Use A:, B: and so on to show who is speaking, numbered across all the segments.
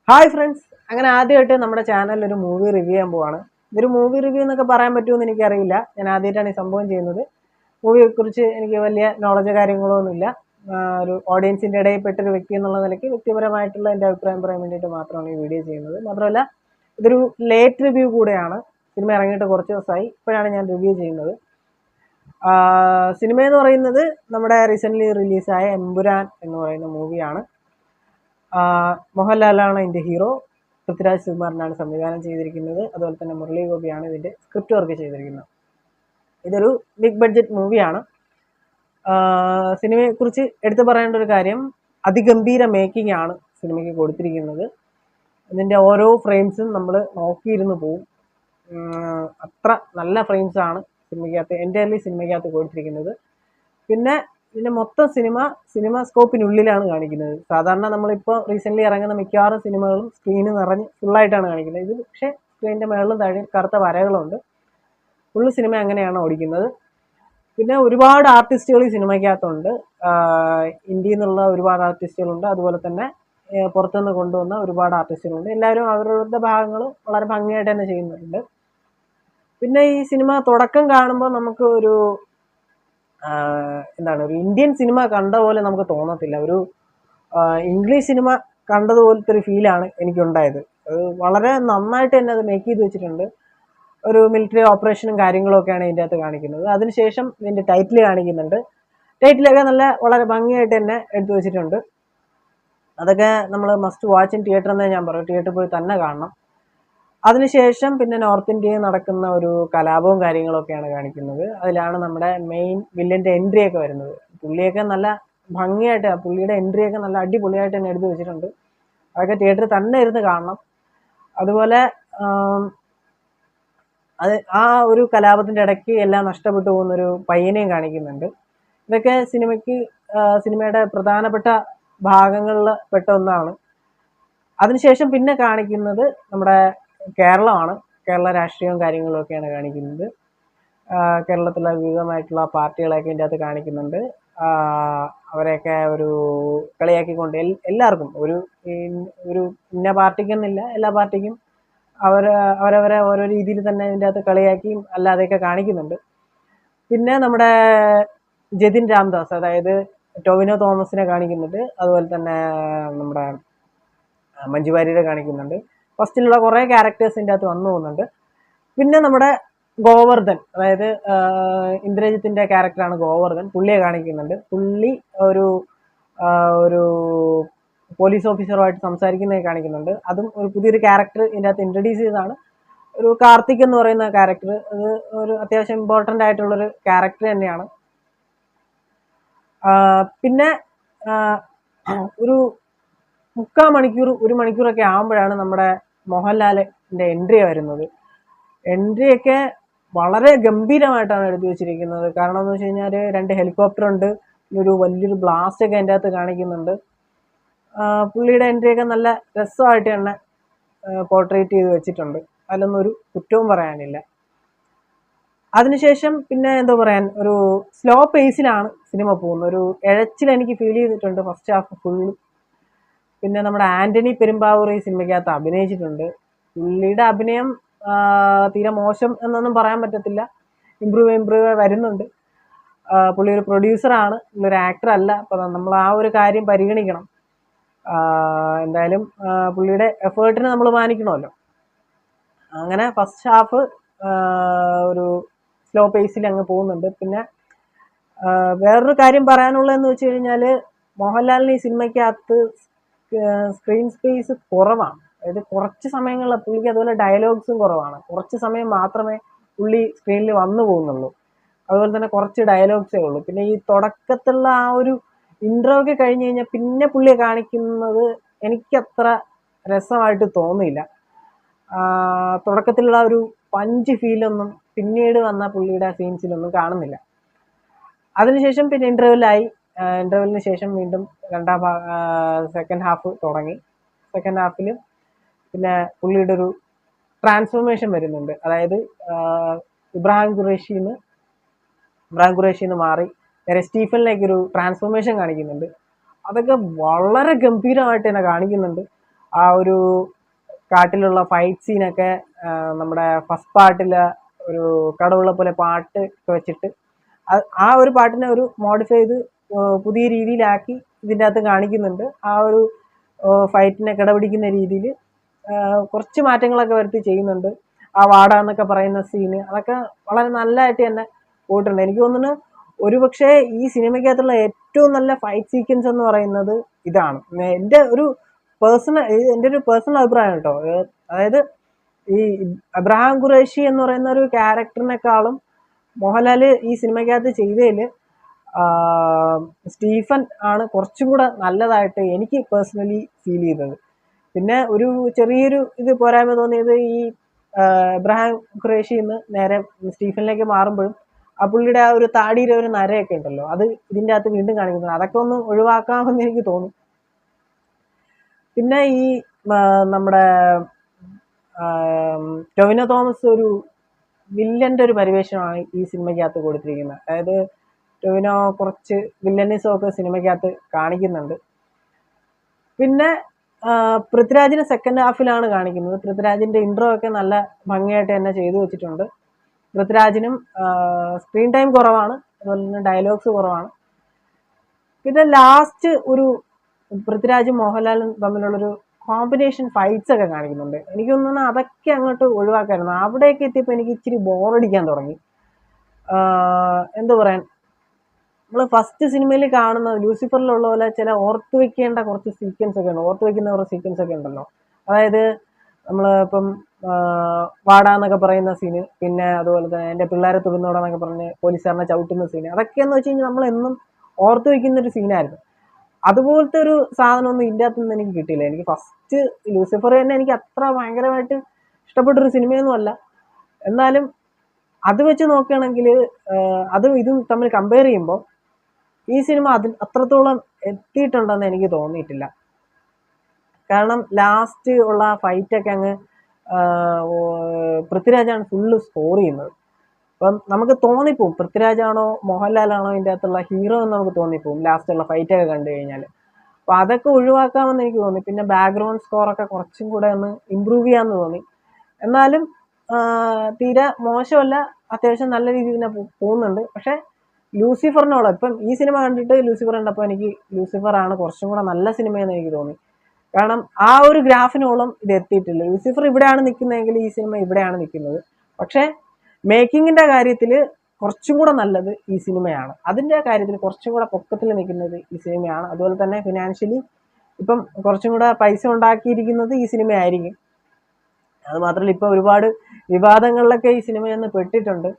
A: Hi friends, അങ്ങനെ ആദ്യമായിട്ട് നമ്മുടെ ചാനലിൽ ഒരു മൂവി റിവ്യൂ ചെയ്യാൻ പോവാണ്. ഇതൊരു മൂവി റിവ്യൂ എന്നൊക്കെ പറയാൻ പറ്റുമെന്ന് എനിക്കറിയില്ല. ഞാൻ ആദ്യമായിട്ടാണ് ഈ സംഭവം ചെയ്യുന്നത്. മൂവിയെ കുറിച്ച് എനിക്ക് വലിയ നോളജ് കാര്യങ്ങളോ ഒന്നുമില്ല. ഒരു ഓഡിയൻസിൻ്റെ ഇടയിൽ പെട്ടൊരു വ്യക്തി എന്നുള്ള നിലയ്ക്ക് വ്യക്തിപരമായിട്ടുള്ള എൻ്റെ അഭിപ്രായം പറയാൻ വേണ്ടിയിട്ട് മാത്രമാണ് ഈ വീഡിയോ ചെയ്യുന്നത്. മാത്രമല്ല ഇതൊരു ലേറ്റ് റിവ്യൂ കൂടെയാണ്. സിനിമ ഇറങ്ങിയിട്ട് കുറച്ച് ദിവസമായി, ഇപ്പോഴാണ് ഞാൻ റിവ്യൂ ചെയ്യുന്നത്. സിനിമ എന്ന് പറയുന്നത് നമ്മുടെ റീസെൻ്റ്ലി റിലീസായ എമ്പുരാൻ എന്ന് പറയുന്ന മൂവിയാണ്. മോഹൻലാലാണ് ഇതിൻ്റെ ഹീറോ. പൃഥ്വിരാജ് സുകുമാരനാണ് സംവിധാനം ചെയ്തിരിക്കുന്നത്. അതുപോലെ തന്നെ മുരളി ഗോപിയാണ് ഇതിൻ്റെ സ്ക്രിപ്റ്റ് വർക്ക് ചെയ്തിരിക്കുന്നത്. ഇതൊരു ബിഗ് ബഡ്ജറ്റ് മൂവിയാണ്. സിനിമയെക്കുറിച്ച് എടുത്തു പറയേണ്ട ഒരു കാര്യം, അതിഗംഭീര മേക്കിംഗ് ആണ് സിനിമയ്ക്ക് കൊടുത്തിരിക്കുന്നത്. ഇതിൻ്റെ ഓരോ ഫ്രെയിംസും നമ്മൾ നോക്കിയിരുന്ന് പോവും. അത്ര നല്ല ഫ്രെയിംസാണ് സിനിമയ്ക്കകത്ത് കൊടുത്തിരിക്കുന്നത്. പിന്നെ ഇതിൻ്റെ മൊത്തം സിനിമ സ്കോപ്പിനുള്ളിലാണ് കാണിക്കുന്നത്. സാധാരണ നമ്മളിപ്പോൾ റീസെൻ്റ്ലി ഇറങ്ങുന്ന മിക്കവാറും സിനിമകളും സ്ക്രീന് നിറഞ്ഞ് ഫുള്ളായിട്ടാണ് കാണിക്കുന്നത്. ഇത് പക്ഷേ സ്ക്രീനിൻ്റെ മുകളിലും താഴെ കറുത്ത വരകളുണ്ട്. ഫുള്ള് സിനിമ അങ്ങനെയാണ് ഓടിക്കുന്നത്. പിന്നെ ഒരുപാട് ആർട്ടിസ്റ്റുകൾ ഈ സിനിമയ്ക്കകത്തുണ്ട്. ഇന്ത്യയിൽ നിന്നുള്ള ഒരുപാട് ആർട്ടിസ്റ്റുകളുണ്ട്. അതുപോലെ തന്നെ പുറത്തുനിന്ന് കൊണ്ടുവന്ന ഒരുപാട് ആർട്ടിസ്റ്റുകളുണ്ട്. എല്ലാവരും അവരവരുടെ ഭാഗങ്ങൾ വളരെ ഭംഗിയായിട്ട് തന്നെ ചെയ്യുന്നുണ്ട്. പിന്നെ ഈ സിനിമ തുടക്കം കാണുമ്പോൾ നമുക്ക് ഒരു ഒരു ഇന്ത്യൻ സിനിമ കണ്ട പോലെ നമുക്ക് തോന്നത്തില്ല. ഒരു ഇംഗ്ലീഷ് സിനിമ കണ്ടതുപോലത്തെ ഒരു ഫീലാണ് എനിക്കുണ്ടായത്. അത് വളരെ നന്നായിട്ട് തന്നെ അത് മേക്ക് ചെയ്ത് വെച്ചിട്ടുണ്ട്. ഒരു മിലിറ്ററി ഓപ്പറേഷനും കാര്യങ്ങളൊക്കെയാണ് ഇതിൻ്റെ അകത്ത് കാണിക്കുന്നത്. അതിനുശേഷം ഇതിൻ്റെ ടൈറ്റിൽ കാണിക്കുന്നുണ്ട്. ടൈറ്റിലൊക്കെ വളരെ ഭംഗിയായിട്ട് തന്നെ എടുത്തു വെച്ചിട്ടുണ്ട്. അതൊക്കെ നമ്മൾ മസ്റ്റ് വാച്ച് ഇൻ തിയേറ്റർ എന്നേ ഞാൻ പറയും. തിയേറ്ററിൽ പോയി തന്നെ കാണണം. അതിനുശേഷം പിന്നെ നോർത്ത് ഇന്ത്യയിൽ നടക്കുന്ന ഒരു കലാപവും കാര്യങ്ങളൊക്കെയാണ് കാണിക്കുന്നത്. അതിലാണ് നമ്മുടെ മെയിൻ വില്ലൻ്റെ എൻട്രിയൊക്കെ വരുന്നത്. പുള്ളിയൊക്കെ നല്ല ഭംഗിയായിട്ട്, പുള്ളിയുടെ എൻട്രിയൊക്കെ നല്ല അടിപൊളിയായിട്ട് തന്നെ എടുത്തു വെച്ചിട്ടുണ്ട്. അതൊക്കെ തിയേറ്ററിൽ തന്നെ ഇരുന്ന് കാണണം. അതുപോലെ ആ ഒരു കലാപത്തിൻ്റെ ഇടയ്ക്ക് എല്ലാം നഷ്ടപ്പെട്ടു പോകുന്നൊരു പയ്യനെയും കാണിക്കുന്നുണ്ട്. ഇതൊക്കെ സിനിമയുടെ പ്രധാനപ്പെട്ട ഭാഗങ്ങളിൽ പെട്ട ഒന്നാണ്. അതിനുശേഷം പിന്നെ കാണിക്കുന്നത് നമ്മുടെ കേരളമാണ്. കേരള രാഷ്ട്രീയവും കാര്യങ്ങളൊക്കെയാണ് കാണിക്കുന്നത്. കേരളത്തിലെ വിവിധമായിട്ടുള്ള പാർട്ടികളെയൊക്കെ ഇതിൻ്റെ അകത്ത് കാണിക്കുന്നുണ്ട്. അവരെയൊക്കെ ഒരു കളിയാക്കിക്കൊണ്ട് എല്ലാവർക്കും ഒരു ഇന്ന പാർട്ടിക്കെന്നില്ല, എല്ലാ പാർട്ടിക്കും അവരവരെ ഓരോ രീതിയിൽ തന്നെ ഇതിൻ്റെ അകത്ത് കളിയാക്കിയും അല്ലാതെയൊക്കെ കാണിക്കുന്നുണ്ട്. പിന്നെ നമ്മുടെ ജതിൻ രാംദാസ്, അതായത് ടൊവിനോ തോമസിനെ കാണിക്കുന്നുണ്ട്. അതുപോലെ തന്നെ നമ്മുടെ മഞ്ജു വാര്യരെ കാണിക്കുന്നുണ്ട്. ഫസ്റ്റിലുള്ള കുറേ ക്യാരക്ടേഴ്സ് ഇതിൻ്റെ അകത്ത് വന്നു പോകുന്നുണ്ട്. പിന്നെ നമ്മുടെ ഗോവർദ്ധൻ, അതായത് ഇന്ദ്രജിത്തിൻ്റെ ക്യാരക്ടറാണ് ഗോവർദ്ധൻ. പുള്ളിയെ കാണിക്കുന്നുണ്ട്. പുള്ളി ഒരു പോലീസ് ഓഫീസറുമായിട്ട് സംസാരിക്കുന്നത് കാണിക്കുന്നുണ്ട്. അതും ഒരു പുതിയൊരു ക്യാരക്ടർ ഇതിൻ്റെ അകത്ത് ഇൻട്രൊഡ്യൂസ് ചെയ്തതാണ്. ഒരു കാർത്തിക് എന്ന് പറയുന്ന ക്യാരക്ടർ, അത് ഒരു അത്യാവശ്യം ഇമ്പോർട്ടൻ്റ് ആയിട്ടുള്ളൊരു ക്യാരക്ടർ തന്നെയാണ്. പിന്നെ ഒരു 1 മണിക്കൂറൊക്കെ ആകുമ്പോഴാണ് നമ്മുടെ മോഹൻലാലിൻ്റെ എൻട്രി വരുന്നത്. എൻട്രിയൊക്കെ വളരെ ഗംഭീരമായിട്ടാണ് എടുത്തു വെച്ചിരിക്കുന്നത്. കാരണം എന്ന് വെച്ച് കഴിഞ്ഞാൽ 2 ഹെലികോപ്റ്റർ ഉണ്ട്, ഒരു വലിയൊരു ബ്ലാസ്റ്റ് ഒക്കെ അതിൻ്റെ അകത്ത് കാണിക്കുന്നുണ്ട്. പുള്ളിയുടെ എൻട്രിയൊക്കെ നല്ല രസമായിട്ട് തന്നെ പോർട്രേറ്റ് ചെയ്ത് വെച്ചിട്ടുണ്ട്. അതിലൊന്നും ഒരു കുറ്റവും പറയാനില്ല. അതിനുശേഷം പിന്നെ എന്താ പറയാൻ, ഒരു സ്ലോ പേസിലാണ് സിനിമ പോകുന്നത്. ഒരു ഇഴച്ചിൽ എനിക്ക് ഫീൽ ചെയ്തിട്ടുണ്ട് ഫസ്റ്റ് ഹാഫ് ഫുള്ളും. പിന്നെ നമ്മുടെ ആൻ്റണി പെരുമ്പാവൂർ ഈ സിനിമയ്ക്കകത്ത് അഭിനയിച്ചിട്ടുണ്ട്. പുള്ളിയുടെ അഭിനയം തീരെ മോശം എന്നൊന്നും പറയാൻ പറ്റത്തില്ല. ഇമ്പ്രൂവ് വരുന്നുണ്ട്. പുള്ളി ഒരു പ്രൊഡ്യൂസറാണ്, പുള്ളി ഒരു ആക്ടർ അല്ല. അപ്പോൾ നമ്മൾ ആ ഒരു കാര്യം പരിഗണിക്കണം. എന്തായാലും പുള്ളിയുടെ എഫേർട്ടിനെ നമ്മൾ മാനിക്കണമല്ലോ. അങ്ങനെ ഫസ്റ്റ് ഹാഫ് ഒരു സ്ലോ പേസിൽ അങ്ങ് പോകുന്നുണ്ട്. പിന്നെ വേറൊരു കാര്യം പറയാനുള്ളതെന്ന് വെച്ച് കഴിഞ്ഞാൽ, മോഹൻലാലിന് ഈ സിനിമയ്ക്കകത്ത് സ്ക്രീൻ സ്പേസ് കുറവാണ്. അതായത് കുറച്ച് സമയങ്ങളിൽ പുള്ളിക്ക് അതുപോലെ ഡയലോഗ്സും കുറവാണ്. കുറച്ച് സമയം മാത്രമേ പുള്ളി സ്ക്രീനിൽ വന്നു പോകുന്നുള്ളൂ. അതുപോലെ തന്നെ കുറച്ച് ഡയലോഗ്സേ ഉള്ളൂ. പിന്നെ ഈ തുടക്കത്തിലുള്ള ആ ഒരു ഇൻട്രോ ഒക്കെ കഴിഞ്ഞ് കഴിഞ്ഞാൽ പിന്നെ പുള്ളിയെ കാണിക്കുന്നത് എനിക്കത്ര രസമായിട്ട് തോന്നിയില്ല. തുടക്കത്തിലുള്ള ഒരു പഞ്ച് ഫീലൊന്നും പിന്നീട് വന്ന പുള്ളിയുടെ സീൻസിലൊന്നും കാണുന്നില്ല. അതിനുശേഷം പിന്നെ ഇൻ്റർവെല്ലിന് ശേഷം വീണ്ടും സെക്കൻഡ് ഹാഫ് തുടങ്ങി. സെക്കൻഡ് ഹാഫിൽ പിന്നെ പുള്ളിയുടെ ഒരു ട്രാൻസ്ഫോർമേഷൻ വരുന്നുണ്ട്. അതായത് ഇബ്രാഹിം ഖുറേഷിന്ന് മാറി നേരെ സ്റ്റീഫനിലേക്ക് ഒരു ട്രാൻസ്ഫോർമേഷൻ കാണിക്കുന്നുണ്ട്. അതൊക്കെ വളരെ ഗംഭീരമായിട്ട് തന്നെ കാണിക്കുന്നുണ്ട്. ആ ഒരു കാട്ടിലുള്ള ഫൈറ്റ് സീനൊക്കെ നമ്മുടെ ഫസ്റ്റ് പാർട്ടിൽ ഒരു കടവുള്ള പോലെ പാട്ട് ഒക്കെ വെച്ചിട്ട് ആ ഒരു പാട്ടിനെ ഒരു മോഡിഫൈ ചെയ്ത് പുതിയ രീതിയിലാക്കി ഇതിൻ്റെ അകത്ത് കാണിക്കുന്നുണ്ട്. ആ ഒരു ഫൈറ്റിനെ കിടപിടിക്കുന്ന രീതിയിൽ കുറച്ച് മാറ്റങ്ങളൊക്കെ വരുത്തി ചെയ്യുന്നുണ്ട്. ആ വാട എന്നൊക്കെ പറയുന്ന സീന് അതൊക്കെ വളരെ നല്ലതായിട്ട് തന്നെ പോയിട്ടുണ്ട്. എനിക്ക് തോന്നുന്നു ഒരുപക്ഷെ ഈ സിനിമയ്ക്കകത്തുള്ള ഏറ്റവും നല്ല ഫൈറ്റ് സീക്വൻസ് എന്ന് പറയുന്നത് ഇതാണ്. എൻ്റെ ഒരു പേഴ്സണൽ അഭിപ്രായം കേട്ടോ. അതായത് ഈ അബ്രഹാം ഖുറേഷി എന്ന് പറയുന്ന ഒരു ക്യാരക്ടറിനെക്കാളും മോഹൻലാൽ ഈ സിനിമയ്ക്കകത്ത് ചെയ്തതിൽ സ്റ്റീഫൻ ആണ് കുറച്ചും കൂടെ നല്ലതായിട്ട് എനിക്ക് പേഴ്സണലി ഫീൽ ചെയ്തത്. പിന്നെ ഒരു ചെറിയൊരു ഇത് പോരായ്മ തോന്നിയത് ഈ അബ്രഹാം ഖുറേഷിന്ന് നേരെ സ്റ്റീഫനിലേക്ക് മാറുമ്പോഴും ആ പുള്ളിയുടെ ആ ഒരു താടിയുടെ ഒരു നരയൊക്കെ ഉണ്ടല്ലോ, അത് ഇതിൻ്റെ അകത്ത് വീണ്ടും കാണിക്കുന്നത്. അതൊക്കെ ഒന്ന് ഒഴിവാക്കാമെന്ന് എനിക്ക് തോന്നി. പിന്നെ ഈ നമ്മുടെ ടൊവിനോ തോമസ് ഒരു വില്ലന്റെ ഒരു പരിവേഷമാണ് ഈ സിനിമയ്ക്കകത്ത് കൊടുത്തിരിക്കുന്നത്. അതായത് ടൊവിനോ കുറച്ച് വില്ലനിസം ഒക്കെ സിനിമയ്ക്കകത്ത് കാണിക്കുന്നുണ്ട്. പിന്നെ പൃഥ്വിരാജിനെ സെക്കൻഡ് ഹാഫിലാണ് കാണിക്കുന്നത്. പൃഥ്വിരാജിന്റെ ഇൻട്രോ ഒക്കെ നല്ല ഭംഗിയായിട്ട് തന്നെ ചെയ്തു വെച്ചിട്ടുണ്ട്. പൃഥ്വിരാജിനും സ്ക്രീൻ ടൈം കുറവാണ്, അതുപോലെ തന്നെ ഡയലോഗ്സ് കുറവാണ്. പിന്നെ ലാസ്റ്റ് ഒരു പൃഥ്വിരാജും മോഹൻലാലും തമ്മിലുള്ളൊരു കോമ്പിനേഷൻ ഫൈറ്റ്സ് ഒക്കെ കാണിക്കുന്നുണ്ട്. എനിക്ക് തോന്നുന്നു അതൊക്കെ അങ്ങോട്ട് ഒഴിവാക്കായിരുന്നു. അവിടെയൊക്കെ എത്തിയപ്പോൾ എനിക്ക് ഇച്ചിരി ബോറടിക്കാൻ തുടങ്ങി. എന്താ പറയാൻ, നമ്മൾ ഫസ്റ്റ് സിനിമയിൽ കാണുന്ന ലൂസിഫറിലുള്ള പോലെ ചില ഓർത്ത് വെക്കേണ്ട കുറച്ച് സീക്വൻസ് ഒക്കെ ഉണ്ട്, ഓർത്ത് വെക്കുന്ന കുറച്ച് സീക്വൻസ് ഒക്കെ ഉണ്ടല്ലോ. അതായത് നമ്മൾ ഇപ്പം വാടാന്നൊക്കെ പറയുന്ന സീന്, പിന്നെ അതുപോലെ തന്നെ എൻ്റെ പിള്ളേരെ തൊടുന്നോടാന്നൊക്കെ പറഞ്ഞ് പോലീസുകാരനെ ചവിട്ടുന്ന സീന്, അതൊക്കെയെന്ന് വെച്ച് കഴിഞ്ഞാൽ നമ്മൾ എന്നും ഓർത്ത് വെക്കുന്ന ഒരു സീനായിരുന്നു. അതുപോലത്തെ ഒരു സാധനമൊന്നും ഇതിൻ്റെ അകത്തുനിന്ന് എനിക്ക് കിട്ടിയില്ല. എനിക്ക് ഫസ്റ്റ് ലൂസിഫർ തന്നെ എനിക്ക് അത്ര ഭയങ്കരമായിട്ട് ഇഷ്ടപ്പെട്ടൊരു സിനിമയൊന്നും അല്ല. എന്നാലും അത് വെച്ച് നോക്കുകയാണെങ്കിൽ അതും ഇതും തമ്മിൽ കമ്പയർ ചെയ്യുമ്പോൾ ഈ സിനിമ അത്രത്തോളം എത്തിയിട്ടുണ്ടെന്ന് എനിക്ക് തോന്നിയിട്ടില്ല. കാരണം ലാസ്റ്റ് ഉള്ള ഫൈറ്റൊക്കെ അങ്ങ് പൃഥ്വിരാജാണ് ഫുള്ള് സ്കോർ ചെയ്യുന്നത്. അപ്പം നമുക്ക് തോന്നിപ്പോവും പൃഥ്വിരാജാണോ മോഹൻലാലാണോ ഇതിൻ്റെ അകത്തുള്ള ഹീറോ എന്ന് നമുക്ക് തോന്നിപ്പോവും ലാസ്റ്റുള്ള ഫൈറ്റൊക്കെ കണ്ടു കഴിഞ്ഞാൽ. അപ്പോൾ അതൊക്കെ ഒഴിവാക്കാമെന്ന് എനിക്ക് തോന്നി. പിന്നെ ബാക്ക്ഗ്രൗണ്ട് സ്കോറൊക്കെ കുറച്ചും കൂടെ ഒന്ന് ഇമ്പ്രൂവ് ചെയ്യാമെന്ന് തോന്നി. എന്നാലും തീരെ മോശമല്ല, അത്യാവശ്യം നല്ല രീതിയിൽ തന്നെ പോകുന്നുണ്ട്. പക്ഷേ ലൂസിഫറിനോളം ഇപ്പം ഈ സിനിമ കണ്ടിട്ട് ലൂസിഫർ കണ്ടപ്പോൾ എനിക്ക് ലൂസിഫറാണ് കുറച്ചും കൂടെ നല്ല സിനിമയെന്ന് എനിക്ക് തോന്നി. കാരണം ആ ഒരു ഗ്രാഫിനോളം ഇത് എത്തിയിട്ടില്ല. ലൂസിഫർ ഇവിടെയാണ് നിൽക്കുന്നതെങ്കിൽ ഈ സിനിമ ഇവിടെയാണ് നിൽക്കുന്നത്. പക്ഷേ മേക്കിങ്ങിൻ്റെ കാര്യത്തിൽ കുറച്ചും കൂടെ നല്ലത് ഈ സിനിമയാണ്. അതിൻ്റെ കാര്യത്തിൽ കുറച്ചും കൂടെ പൊക്കത്തിൽ നിൽക്കുന്നത് ഈ സിനിമയാണ്. അതുപോലെ തന്നെ ഫിനാൻഷ്യലി ഇപ്പം കുറച്ചും കൂടെ പൈസ ഉണ്ടാക്കിയിരിക്കുന്നത് ഈ സിനിമയായിരിക്കും. അത് മാത്രമല്ല ഇപ്പോൾ ഒരുപാട് വിവാദങ്ങളിലൊക്കെ ഈ സിനിമയൊന്ന് പെട്ടിട്ടുണ്ട്.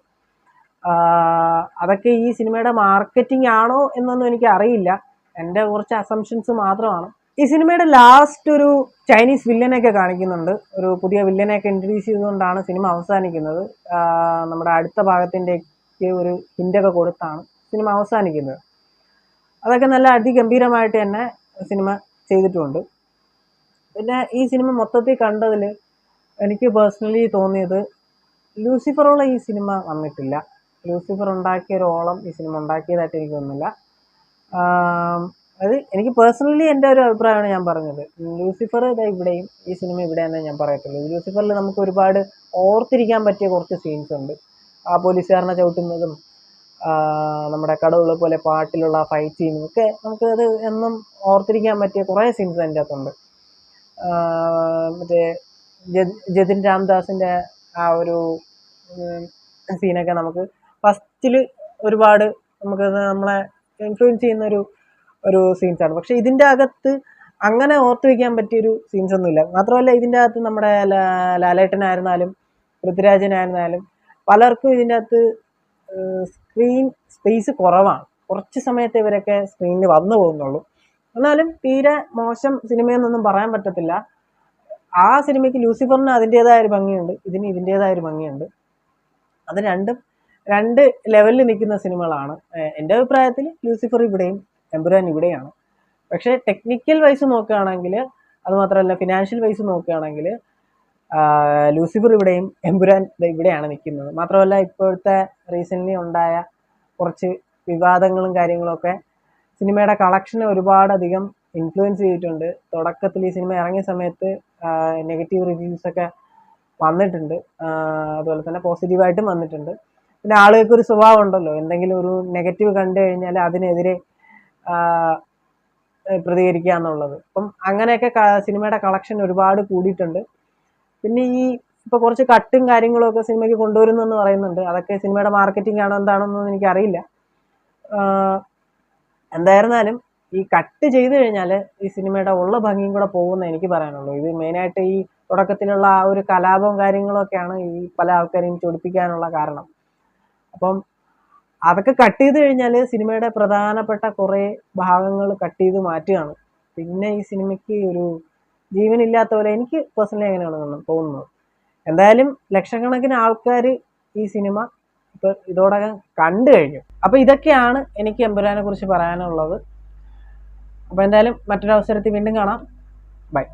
A: അതൊക്കെ ഈ സിനിമയുടെ മാർക്കറ്റിംഗ് ആണോ എന്നൊന്നും എനിക്ക് അറിയില്ല. എൻ്റെ കുറച്ച് അസംഷൻസ് മാത്രമാണ്. ഈ സിനിമയുടെ ലാസ്റ്റ് ഒരു ചൈനീസ് വില്ലനെയൊക്കെ കാണിക്കുന്നുണ്ട്. ഒരു പുതിയ വില്ലനെയൊക്കെ ഇൻട്രൊഡ്യൂസ് ചെയ്തുകൊണ്ടാണ് സിനിമ അവസാനിക്കുന്നത്. നമ്മുടെ അടുത്ത ഭാഗത്തിൻ്റെയൊക്കെ ഒരു ഹിൻ്റൊക്കെ കൊടുത്താണ് സിനിമ അവസാനിക്കുന്നത്. അതൊക്കെ നല്ല അതിഗംഭീരമായിട്ട് തന്നെ സിനിമ ചെയ്തിട്ടുമുണ്ട്. പിന്നെ ഈ സിനിമ മൊത്തത്തിൽ കണ്ടതിൽ എനിക്ക് പേഴ്സണലി തോന്നിയത് ലൂസിഫറുള്ള ഈ സിനിമ വന്നിട്ടില്ല. ലൂസിഫർ ഉണ്ടാക്കിയൊരോളം ഈ സിനിമ ഉണ്ടാക്കിയതായിട്ട് എനിക്ക് തോന്നുന്നില്ല. അത് എനിക്ക് പേഴ്സണലി എൻ്റെ ഒരു അഭിപ്രായമാണ് ഞാൻ പറഞ്ഞത്. ലൂസിഫർ ഇവിടെയും ഈ സിനിമ ഇവിടെയെന്നേ ഞാൻ പറയത്തുള്ളൂ. ലൂസിഫറിൽ നമുക്ക് ഒരുപാട് ഓർത്തിരിക്കാൻ പറ്റിയ കുറച്ച് സീൻസ് ഉണ്ട്. ആ പോലീസുകാരനെ ചവിട്ടുന്നതും നമ്മുടെ കടവുള്ള പോലെ പാട്ടിലുള്ള ഫൈറ്റ് സീനും ഒക്കെ നമുക്ക് അത് എന്നും ഓർത്തിരിക്കാൻ പറ്റിയ കുറേ സീൻസ് അതിൻ്റെ അകത്തുണ്ട്. മറ്റേ ജതിൻ രാംദാസിൻ്റെ ആ ഒരു സീനൊക്കെ നമുക്ക് ഫസ്റ്റിൽ ഒരുപാട് നമുക്ക് നമ്മളെ ഇൻഫ്ലുവൻസ് ചെയ്യുന്ന ഒരു സീൻസാണ്. പക്ഷെ ഇതിൻ്റെ അകത്ത് അങ്ങനെ ഓർത്ത് വയ്ക്കാൻ പറ്റിയൊരു സീൻസ് ഒന്നുമില്ല. മാത്രമല്ല ഇതിൻ്റെ അകത്ത് നമ്മുടെ ലാലേട്ടനായിരുന്നാലും പൃഥ്വിരാജനായിരുന്നാലും പലർക്കും ഇതിൻ്റെ അകത്ത് സ്ക്രീൻ സ്പേസ് കുറവാണ്. കുറച്ച് സമയത്ത് ഇവരൊക്കെ സ്ക്രീനിൽ വന്നു പോകുന്നുള്ളൂ. എന്നാലും തീരെ മോശം സിനിമയെന്നൊന്നും പറയാൻ പറ്റത്തില്ല. ആ സിനിമയ്ക്ക് ലൂസിഫറിന് അതിൻ്റേതായ ഒരു ഭംഗിയുണ്ട്, ഇതിന് ഇതിൻ്റേതായ ഒരു ഭംഗിയുണ്ട്. അത് രണ്ടും രണ്ട് ലെവലിൽ നിൽക്കുന്ന സിനിമകളാണ്. എൻ്റെ അഭിപ്രായത്തിൽ ലൂസിഫർ ഇവിടെയും എമ്പുരാൻ ഇവിടെയാണ്. പക്ഷേ ടെക്നിക്കൽ വൈസ് നോക്കുകയാണെങ്കിൽ, അതുമാത്രമല്ല ഫിനാൻഷ്യൽ വൈസ് നോക്കുകയാണെങ്കിൽ ലൂസിഫർ ഇവിടെയും എമ്പുരാൻ ഇവിടെയാണ് നിൽക്കുന്നത്. മാത്രമല്ല ഇപ്പോഴത്തെ റീസെൻ്റ്ലി ഉണ്ടായ കുറച്ച് വിവാദങ്ങളും കാര്യങ്ങളൊക്കെ സിനിമയുടെ കളക്ഷനെ ഒരുപാടധികം ഇൻഫ്ലുവൻസ് ചെയ്തിട്ടുണ്ട്. തുടക്കത്തിൽ ഈ സിനിമ ഇറങ്ങിയ സമയത്ത് നെഗറ്റീവ് റിവ്യൂസ് ഒക്കെ വന്നിട്ടുണ്ട്. അതുപോലെ തന്നെ പോസിറ്റീവായിട്ടും വന്നിട്ടുണ്ട്. പിന്നെ ആളുകൾക്കൊരു സ്വഭാവം ഉണ്ടല്ലോ, എന്തെങ്കിലും ഒരു നെഗറ്റീവ് കണ്ടു കഴിഞ്ഞാൽ അതിനെതിരെ പ്രതികരിക്കുക എന്നുള്ളത്. അപ്പം അങ്ങനെയൊക്കെ സിനിമയുടെ കളക്ഷൻ ഒരുപാട് കൂടിയിട്ടുണ്ട്. പിന്നെ ഇപ്പോൾ കുറച്ച് കട്ടും കാര്യങ്ങളും ഒക്കെ സിനിമയ്ക്ക് കൊണ്ടുവരുന്നെന്ന് പറയുന്നുണ്ട്. അതൊക്കെ സിനിമയുടെ മാർക്കറ്റിംഗ് ആണോ എന്താണെന്നൊന്നും എനിക്കറിയില്ല. എന്തായിരുന്നാലും ഈ കട്ട് ചെയ്ത് കഴിഞ്ഞാൽ ഈ സിനിമയുടെ ഉള്ള ഭംഗിയും കൂടെ പോകുമെന്ന് എനിക്ക് പറയാനുള്ളൂ. ഇത് മെയിനായിട്ട് ഈ തുടക്കത്തിലുള്ള ആ ഒരു കലാപവും കാര്യങ്ങളൊക്കെയാണ് ഈ പല ആൾക്കാരെയും ചൊടിപ്പിക്കാനുള്ള കാരണം. അപ്പം അതൊക്കെ കട്ട് ചെയ്ത് കഴിഞ്ഞാൽ സിനിമയുടെ പ്രധാനപ്പെട്ട കുറേ ഭാഗങ്ങൾ കട്ട് ചെയ്ത് മാറ്റുകയാണ്. പിന്നെ ഈ സിനിമയ്ക്ക് ഒരു ജീവനില്ലാത്ത പോലെ എനിക്ക് പേഴ്സണലി അങ്ങനെയാണ് തോന്നുന്നത്. എന്തായാലും ലക്ഷക്കണക്കിന് ആൾക്കാർ ഈ സിനിമ ഇപ്പോൾ ഇതോടകം കണ്ടു കഴിഞ്ഞു. അപ്പോൾ ഇതൊക്കെയാണ് എനിക്ക് എമ്പുരാനെ കുറിച്ച് പറയാനുള്ളത്. അപ്പോൾ എന്തായാലും മറ്റൊരു അവസരത്തിൽ വീണ്ടും കാണാം. ബൈ.